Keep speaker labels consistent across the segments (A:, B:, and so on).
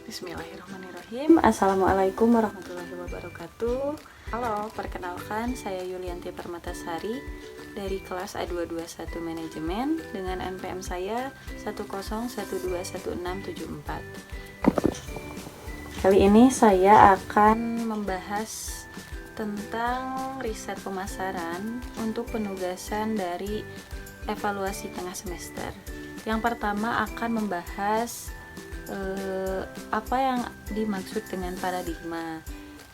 A: Bismillahirrahmanirrahim. Assalamualaikum warahmatullahi wabarakatuh. Halo, perkenalkan saya Yulianti Permatasari dari kelas A221 Manajemen dengan NPM saya 101211674. Kali ini saya akan membahas tentang riset pemasaran untuk penugasan dari evaluasi tengah semester. Yang pertama akan membahas apa yang dimaksud dengan paradigma.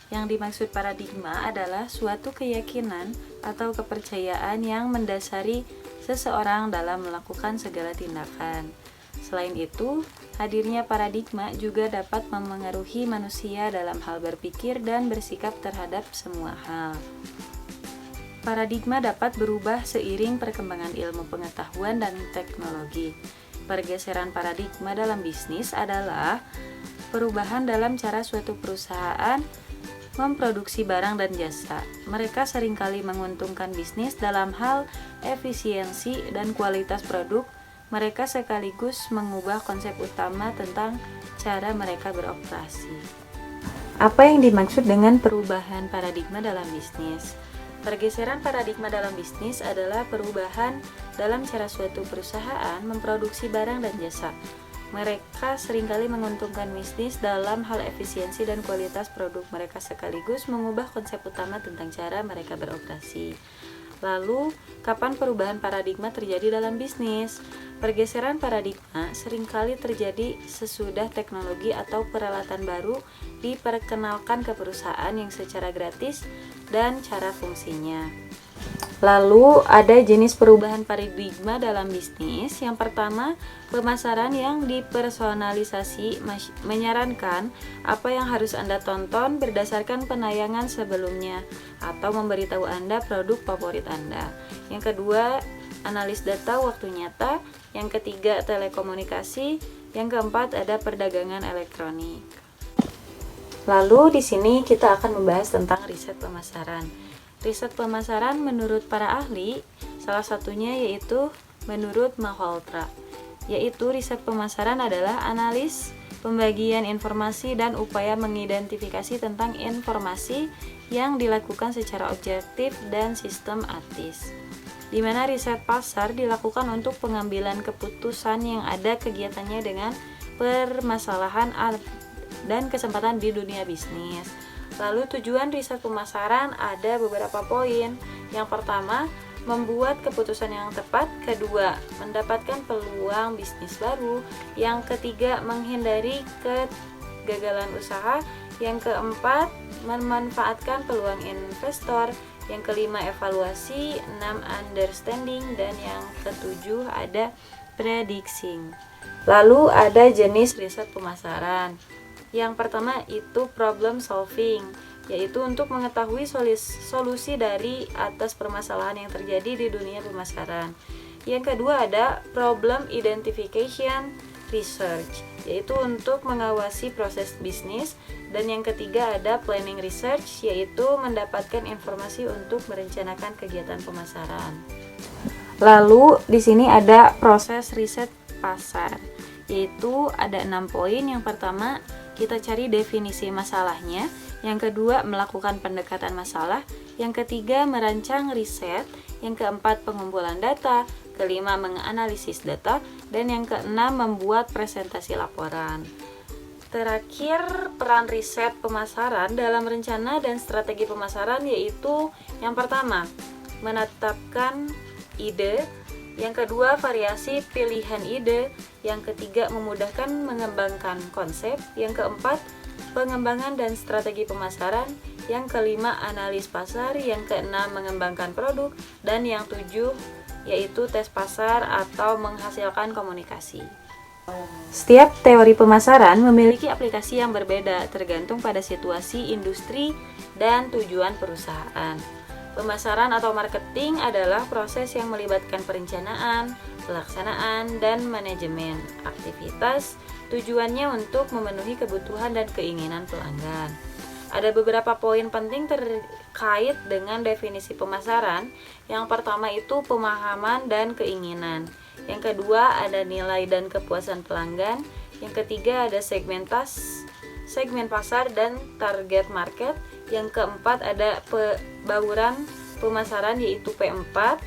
A: Yang dimaksud paradigma adalah suatu keyakinan atau kepercayaan yang mendasari seseorang dalam melakukan segala tindakan. Selain itu, hadirnya paradigma juga dapat memengaruhi manusia dalam hal berpikir dan bersikap terhadap semua hal. Paradigma dapat berubah seiring perkembangan ilmu pengetahuan dan teknologi. Pergeseran paradigma dalam bisnis adalah perubahan dalam cara suatu perusahaan memproduksi barang dan jasa. Mereka seringkali menguntungkan bisnis dalam hal efisiensi dan kualitas produk. Mereka sekaligus mengubah konsep utama tentang cara mereka beroperasi. Apa yang dimaksud dengan perubahan paradigma dalam bisnis? Pergeseran paradigma dalam bisnis adalah perubahan dalam cara suatu perusahaan memproduksi barang dan jasa. Mereka seringkali menguntungkan bisnis dalam hal efisiensi dan kualitas produk. Mereka sekaligus mengubah konsep utama tentang cara mereka beroperasi. Lalu, kapan perubahan paradigma terjadi dalam bisnis? Pergeseran paradigma seringkali terjadi sesudah teknologi atau peralatan baru diperkenalkan ke perusahaan yang secara gratis dan cara fungsinya. Lalu ada jenis perubahan paradigma dalam bisnis. Yang pertama, pemasaran yang dipersonalisasi menyarankan apa yang harus Anda tonton berdasarkan penayangan sebelumnya atau memberitahu Anda produk favorit Anda. Yang kedua, analis data waktu nyata. Yang ketiga, telekomunikasi. Yang keempat, ada perdagangan elektronik. Lalu di sini kita akan membahas tentang riset pemasaran. Riset pemasaran menurut para ahli, salah satunya yaitu menurut Malhotra, yaitu riset pemasaran adalah analis, pembagian informasi dan upaya mengidentifikasi tentang informasi yang dilakukan secara objektif dan sistematis. Di mana riset pasar dilakukan untuk pengambilan keputusan yang ada kegiatannya dengan permasalahan dan kesempatan di dunia bisnis. Lalu tujuan riset pemasaran ada beberapa poin. Yang pertama, membuat keputusan yang tepat. Kedua, mendapatkan peluang bisnis baru. Yang ketiga, menghindari kegagalan usaha. Yang keempat, memanfaatkan peluang investor. Yang kelima, evaluasi. 6, understanding. Dan yang ketujuh ada predicting. Lalu ada jenis riset pemasaran. Yang pertama itu problem solving, yaitu untuk mengetahui solusi dari atas permasalahan yang terjadi di dunia pemasaran. Yang kedua ada problem identification research, yaitu untuk mengawasi proses bisnis. Dan yang ketiga ada planning research, yaitu mendapatkan informasi untuk merencanakan kegiatan pemasaran. Lalu di sini ada proses riset pasar, yaitu ada 6 poin. Yang pertama, kita cari definisi masalahnya. Yang kedua, melakukan pendekatan masalah. Yang ketiga, merancang riset. Yang keempat, pengumpulan data. Kelima, menganalisis data. Dan yang keenam, membuat presentasi laporan. Terakhir, peran riset pemasaran dalam rencana dan strategi pemasaran yaitu yang pertama, menetapkan ide. Yang kedua, variasi pilihan ide. Yang ketiga, memudahkan mengembangkan konsep. Yang keempat, pengembangan dan strategi pemasaran. Yang kelima, analis pasar. Yang keenam, mengembangkan produk. Dan yang tujuh, yaitu tes pasar atau menghasilkan komunikasi. Setiap teori pemasaran memiliki aplikasi yang berbeda tergantung pada situasi industri dan tujuan perusahaan. Pemasaran atau marketing adalah proses yang melibatkan perencanaan, pelaksanaan, dan manajemen aktivitas. Tujuannya untuk memenuhi kebutuhan dan keinginan pelanggan. Ada beberapa poin penting terkait dengan definisi pemasaran. Yang pertama itu pemahaman dan keinginan. Yang kedua ada nilai dan kepuasan pelanggan. Yang ketiga ada segmen pasar dan target market. Yang keempat ada bauran pemasaran yaitu P4.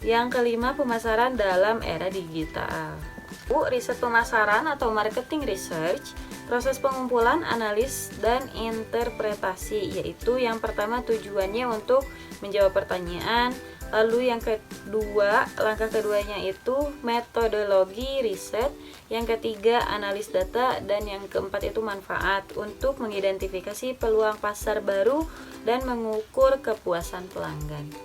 A: Yang kelima pemasaran dalam era digital. Riset pemasaran atau marketing research, proses pengumpulan, analis, dan interpretasi, yaitu yang pertama tujuannya untuk menjawab pertanyaan. Lalu yang kedua, langkah keduanya itu metodologi riset. Yang ketiga analis data, dan yang keempat itu manfaat untuk mengidentifikasi peluang pasar baru dan mengukur kepuasan pelanggan.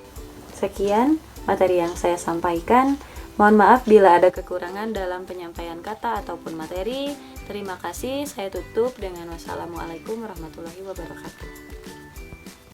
A: Sekian materi yang saya sampaikan. Mohon maaf bila ada kekurangan dalam penyampaian kata ataupun materi. Terima kasih. Saya tutup dengan wassalamualaikum warahmatullahi wabarakatuh.